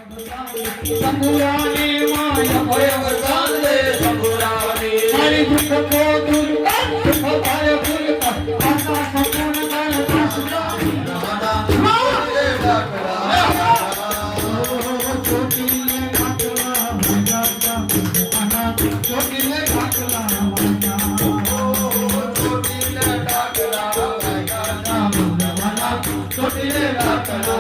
शंभुरानी माया भयवरदान दे शंभुरानी हरि दुख को दूर कर दुख भय भूल कर आशा संपूर्ण कर आसुरानी चोटिले ढाकला भजाता चोटिले ढाकला चोटिले ढाकला चोटिले ढाकला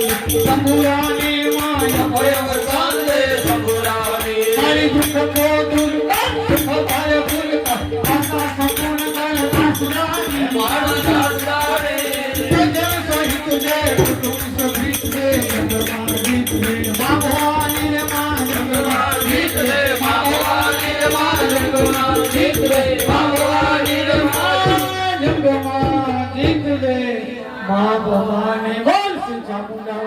शंभुरानी माया भयवरदान दे शंभुरानी हरि दुख को दूर कर दुख भय भूल कर आशा संपूर्ण कर आसुरानी मानसारे जन सहित जय तुम सहित दे भगवान गीत दे भगवानी रे मान भगवान गीत दे भगवानी रे मान भगवान गीत दे भगवानी रे मान भगवान गीत दे भगवानी बोल श्री चामुंडा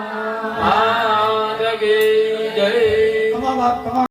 जय